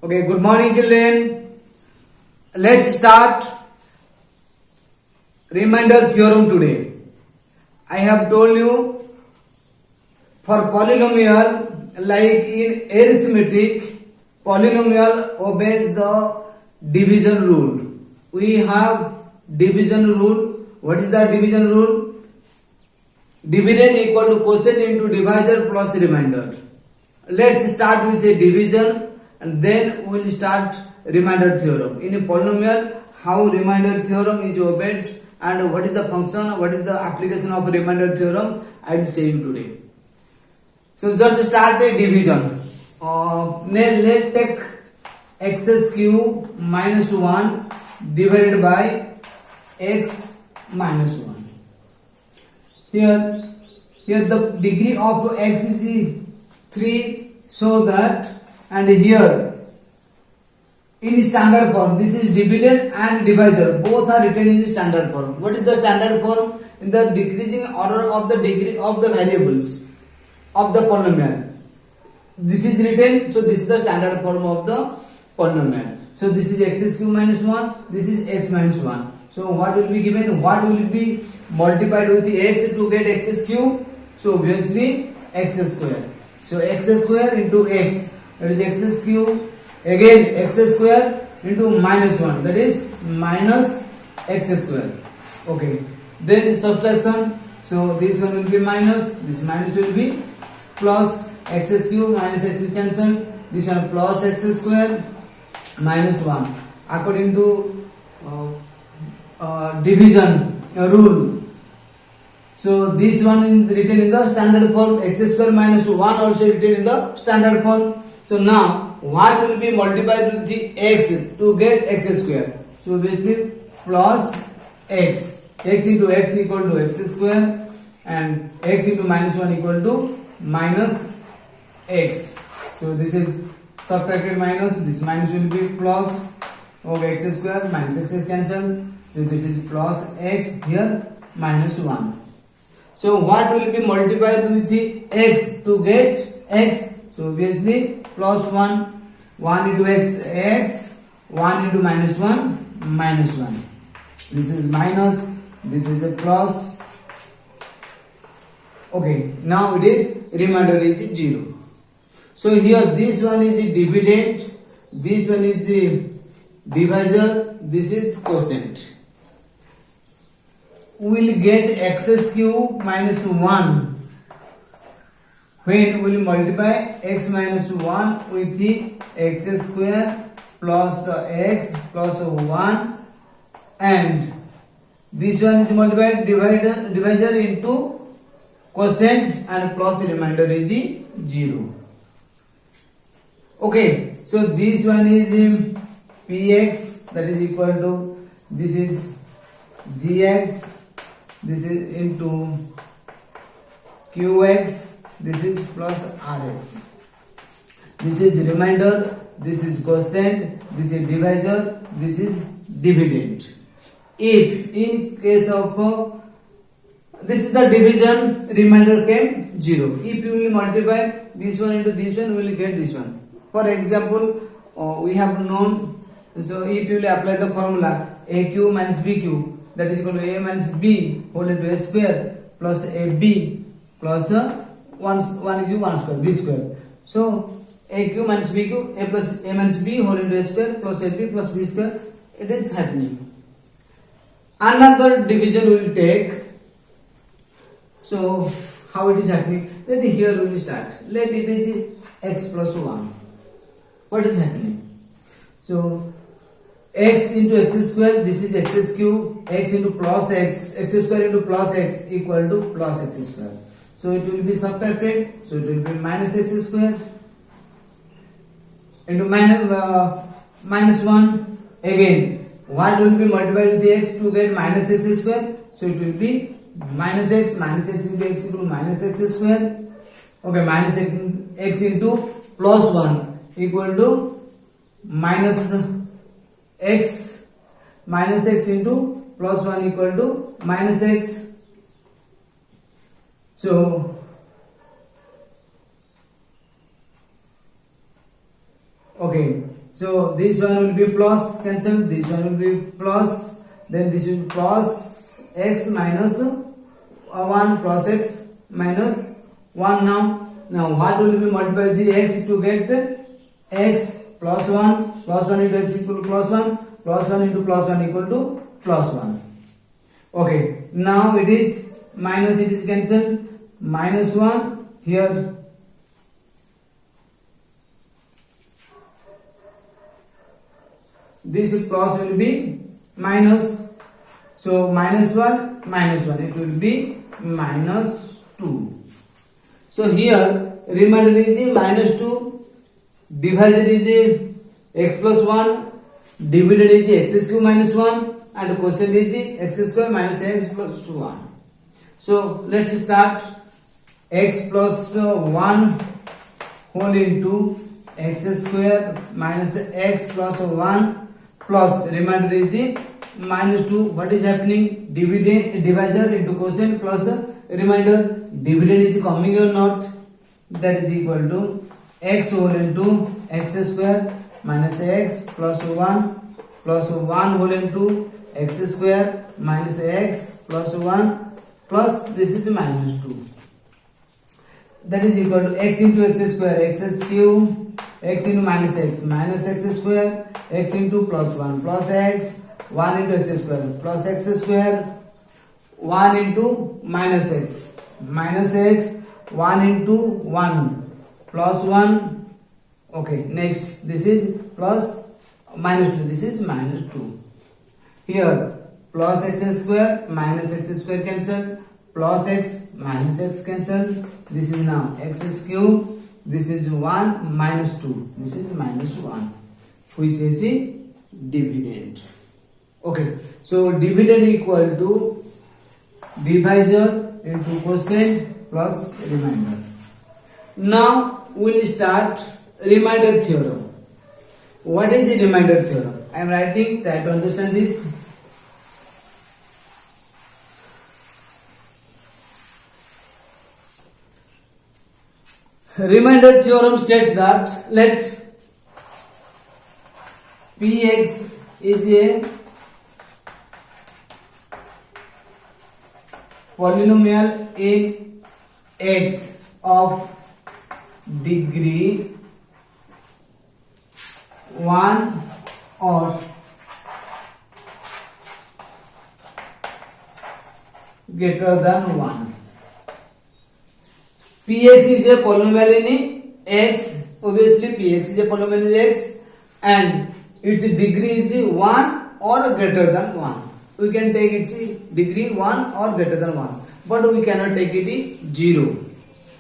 Okay, good morning children. Let's start remainder theorem today. I have told you for polynomial, like in arithmetic, polynomial obeys the division rule. We have division rule. What is the division rule? Dividend equal to quotient into divisor plus remainder. Let's start with a division and then we will start remainder theorem. In a polynomial, how remainder theorem is obeyed and what is the function, what is the application of remainder theorem, I will say you today. So just start a division. Let's take x cube minus 1 divided by x minus 1. Here the degree of x is 3, so that, and here in standard form, this is dividend and divisor, both are written in standard form. What is the standard form? In the decreasing order of the degree of the variables of the polynomial. This is written, so this is the standard form of the polynomial. So this is x cube minus 1, this is x minus 1. So what will be given? What will be multiplied with the x to get x cube? So obviously x square. So x square into x, that is x cube, again x square into minus 1, that is minus x square. Okay, then subtraction. So this one will be minus, this minus will be plus, x cube minus x cancel, this one plus x square minus 1 according to division rule. So this one is written in the standard form, x square minus 1 also written in the standard form. So now what will be multiplied with the x to get x square? So basically plus x into x equal to x square and x into minus 1 equal to minus x. So this is subtracted minus, this minus will be plus of x square minus x cancel. So this is plus x, here minus 1. So what will be multiplied with the x to get x? So obviously plus 1 into x, 1 into minus 1, minus 1. This is minus, this is a plus. Okay, now it is remainder is 0. So here this one is a dividend, this one is a divisor, this is quotient. We will get x cube minus 1 when we will multiply x minus 1 with the x square plus x plus 1, and this one is multiplied divisor into quotient and plus remainder is 0. Okay, so this one is px, that is equal to, this is gx, this is into qx, this is plus rx. This is remainder, this is quotient, this is divisor, this is dividend. If in case of this is the division, remainder came 0. If you will multiply this one into this one, we will get this one. For example, we have known, so if you will apply the formula a cube minus b cube, that is equal to a minus b whole into a square plus ab plus 1 is 1 square, b square. So a cube minus b cube, a plus a minus b whole into a square plus ab plus b square, it is happening. Another division we will take. So how it is happening? Let here we will start. Let it is x plus 1. What is happening? So x into x square, this is x cube, x into plus x square into plus x equal to plus x square. So it will be subtracted, so it will be minus x square into minus 1. Again, what will be multiplied with the x to get minus x square? So it will be minus x into x equal to minus x square. Okay, minus x into plus 1 equal to minus x into plus 1 equal to minus x. So okay, So this one will be plus, cancel. This one will be plus. Then this will be plus x minus 1 plus x minus 1 now. Now what will be multiplied the x to get x plus 1 into x equal to plus 1 plus 1 into plus 1 equal to plus 1. Okay, now it is minus, it is cancelled, minus 1 here. This plus will be minus, so minus 1 it will be minus 2. So here remainder is minus 2, divisor is x plus 1, divided is x square minus 1, and quotient is x square minus x plus 1. So let's start. X plus 1 whole into x square minus x plus 1 plus remainder is minus 2. What is happening? Divisor into quotient plus remainder. Dividend is coming or not? That is equal to x whole into x square minus x plus 1 whole into x square minus x plus 1 plus this is minus 2. That is equal to x into x square, x cube, x into minus x square, x into plus 1 plus x, 1 into x square plus x square, 1 into minus x, 1 into 1 plus 1. Okay, next this is plus minus 2, this is minus 2. Here plus x square minus x square cancelled, plus x minus x cancelled. This is now x cube, this is 1 minus 2, this is minus 1, which is the dividend. Okay, so dividend equal to divisor into quotient plus remainder. Now we will start remainder theorem. What is the remainder theorem? I am writing, try to understand this. Remainder theorem states that let Px is a polynomial Ax of degree 1 or greater than 1. Px is a polynomial in x, obviously Px is a polynomial in x, and its degree is 1 or greater than 1. We can take its degree 1 or greater than 1, but we cannot take it 0.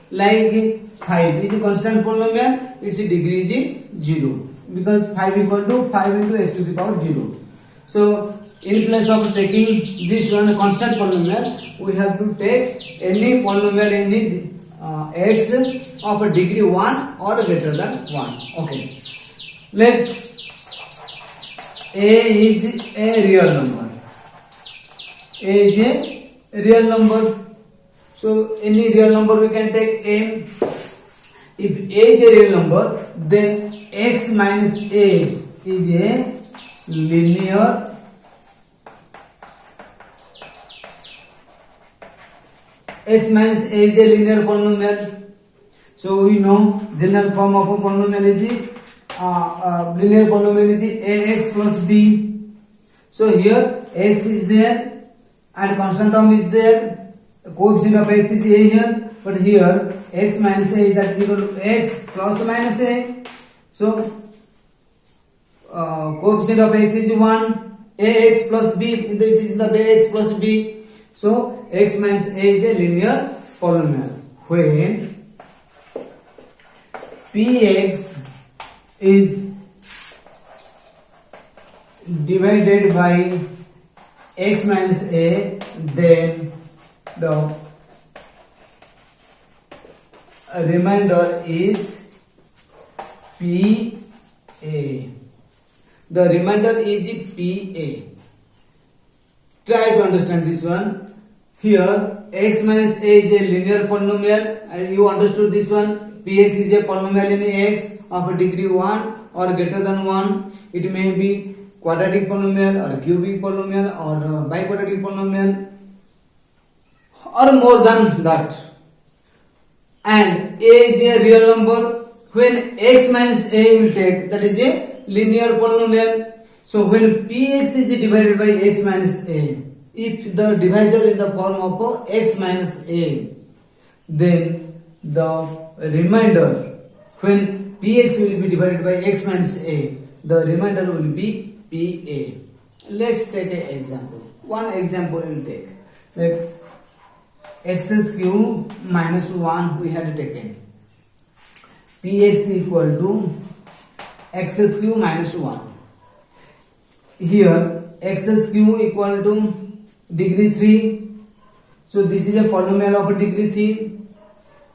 Like 5 is a constant polynomial, its degree is 0, because 5 equal to 5 into x to the power 0. So in place of taking this one constant polynomial, we have to take any polynomial in the x of a degree 1 or greater than 1. Okay, let a is a real number. A is a real number. So any real number we can take a. If a is a real number, then x minus a is a linear x minus a is a linear polynomial. So we know general form of a polynomial is linear polynomial is ax plus b. So here x is there and constant term is there. Coefficient of x is a here, but here x minus a, that is equal to x plus or minus a. So coefficient of x is 1, ax plus b, it is in the ax plus b. So x minus a is a linear polynomial when Px is divided by x minus a, then the remainder is Pa. The remainder is Pa. Try to understand this one. Here x minus a is a linear polynomial, and you understood this one. Px is a polynomial in x of degree 1 or greater than 1. It may be quadratic polynomial or cubic polynomial or biquadratic polynomial or more than that. And a is a real number. When x minus a will take, that is a linear polynomial. So when px is divided by x minus a, if the divisor in the form of x minus a, then the remainder, when px will be divided by x minus a, the remainder will be pa. Let's take an example. One example we will take. Like x cube minus 1 we had taken. Px equal to x cube minus 1. Here x cube equal to degree 3. So this is a polynomial of degree 3.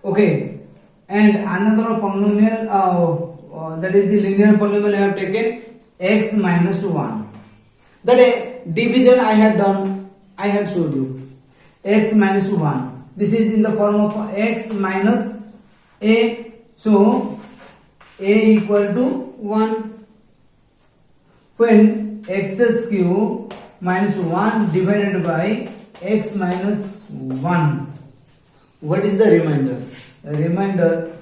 Okay. And another polynomial that is the linear polynomial I have taken x minus 1. That a division I had done, I had showed you. X minus 1. This is in the form of x minus a. So a equal to 1. When x cube minus 1 divided by x minus 1, what is the remainder? The remainder,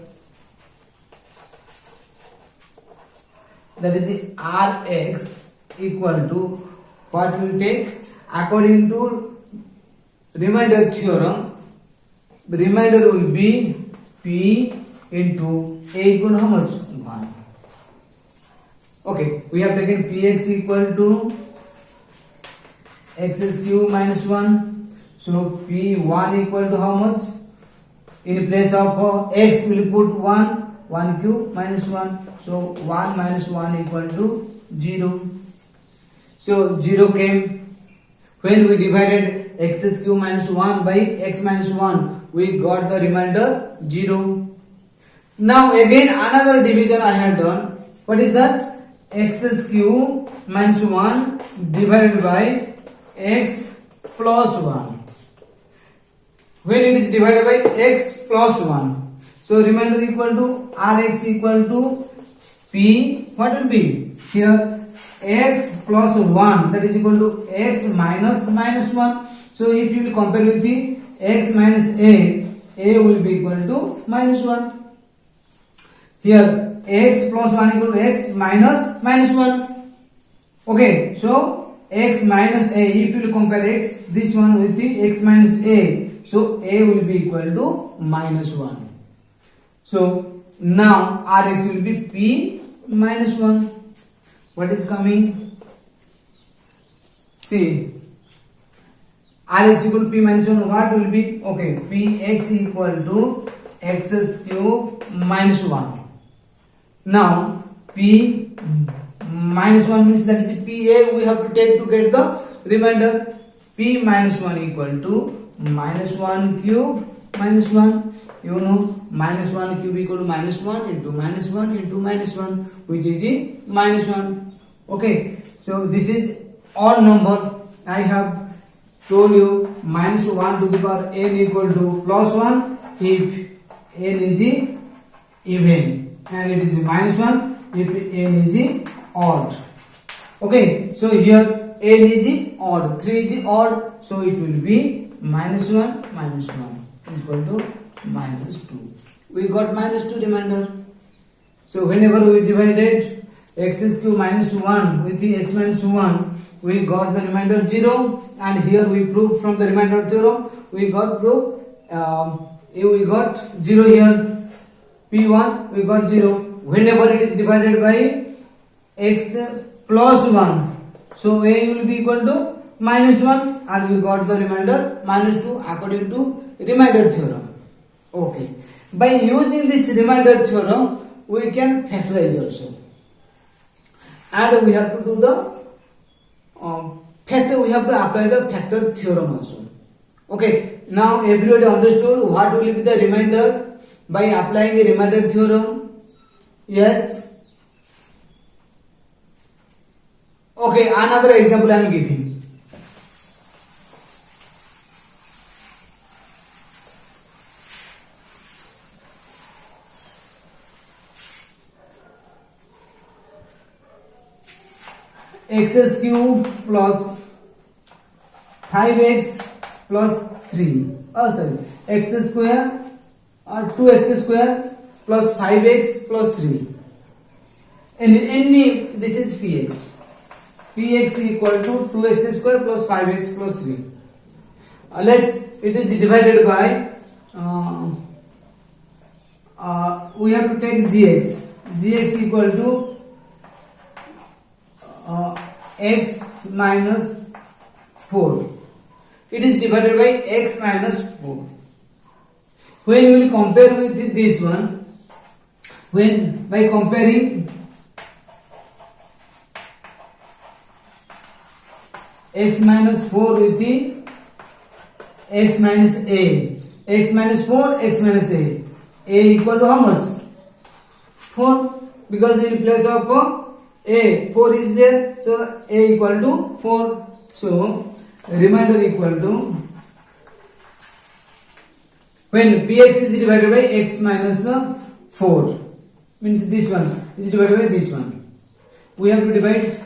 that is rx equal to what we take according to remainder theorem. The remainder will be p into a equal to how much? 1. Okay, we have taken px equal to x cube minus 1. So p1 equal to how much? In place of x we will put 1 cube minus 1. So 1 minus 1 equal to 0. So 0 came. When we divided x cube minus 1 by x minus 1, we got the remainder 0. Now again another division I have done. What is that? X cube minus 1 divided by x plus 1. When it is divided by x plus 1, so remainder equal to rx equal to p. What will be here? X plus 1, that is equal to x minus 1. So if you will compare with the x minus a will be equal to minus 1. Here x plus 1 equal to x minus 1. Okay, so x minus a, if you will compare x, this one with the x minus a, so a will be equal to minus 1. So now rx will be p minus 1. What is coming? See, rx equal to p minus 1, what will be? Okay, px equal to x cube minus 1. Now p minus 1 means that is pa we have to take to get the remainder. P minus 1 equal to minus 1 cube minus 1. You know, minus 1 cube equal to minus 1 into minus 1 into minus 1, which is minus 1. Okay, so this is odd number. I have told you minus 1 to the power n equal to plus 1 if n is even, and it is minus 1 if n is odd. Okay, so here n is odd, 3 is odd, so it will be minus 1 equal to minus 2. We got minus 2 remainder. So whenever we divided x cube minus 1 with the x minus 1, we got the remainder 0, and here we proved from the remainder theorem we got 0 here. P1 we got 0. Whenever it is divided by x plus 1, so a will be equal to minus 1, and we got the remainder minus 2 according to remainder theorem. Okay, by using this remainder theorem we can factorize also, and we have to do the factor, we have to apply the factor theorem also. Okay, now everybody understood what will be the remainder by applying the remainder theorem? Yes. Okay, another example I am giving. x cube plus 5x plus 3. Oh sorry, x square or 2x square plus 5x plus 3. And any this is px. Px equal to 2x square plus 5x plus 3. It is divided by we have to take gx. Gx equal to x minus 4. It is divided by x minus 4. When we will compare with this one, when by comparing x minus 4 with the x minus a, x minus 4, x minus a equal to how much? 4, because in place of a 4 is there, so a equal to 4. So remainder equal to, when px is divided by x minus 4, means this one is divided by this one, we have to divide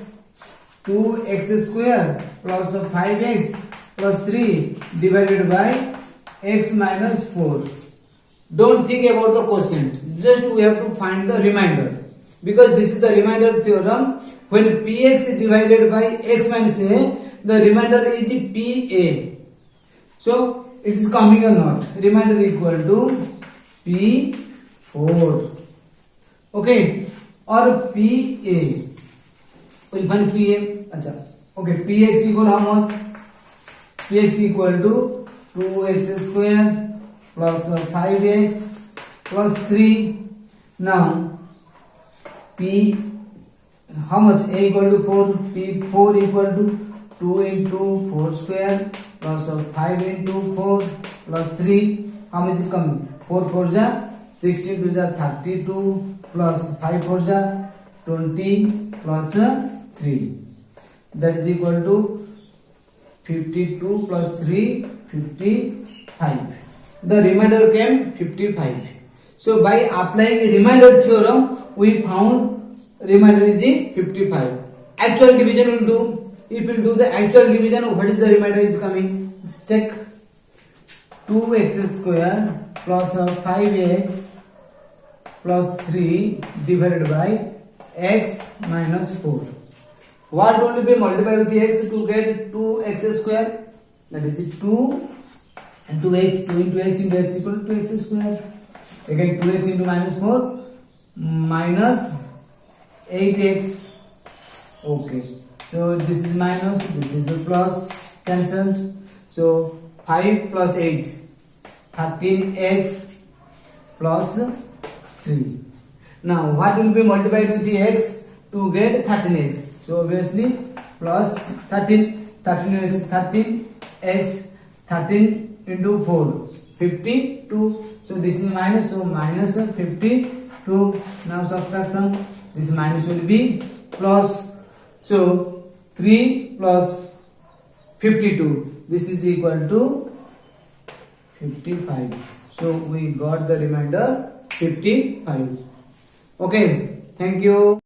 2x square plus 5x plus 3 divided by x minus 4. Don't think about the quotient, just we have to find the remainder, because this is the remainder theorem. When px is divided by x minus a, the remainder is pa. So it is coming or not? Remainder equal to p4. Okay, or pa. We'll find pa. Acha. Okay, px equal how much? Px equal to 2x square plus 5x plus 3. Now p, how much? A equal to 4. P4 equal to 2 into 4 square plus 5 into 4 plus 3. How much is coming? 4 4 ja 16 2 ja 32 plus 5 4 ja 20 plus 3. That is equal to 52 plus 3 55. The remainder came 55. So by applying remainder theorem, we found remainder is 55. Actual division will do. If we do the actual division, what is the remainder is coming? Let's check. 2x square plus 5x plus 3 divided by x minus 4. What will be multiplied with x to get 2x square? That is 2 and 2x, 2 into x into x equal to x square. Again 2x into minus 4 minus 8x. Okay, so this is minus, this is a plus, cancelled. So 5 plus 8, 13x plus 3. Now what will be multiplied with the x to get 13x? So obviously plus 13x, 13 into 4, 52. So this is minus, so minus 52. Now subtraction, this minus will be plus. So 3 plus 52, this is equal to 55. So we got the remainder 55. Okay, thank you.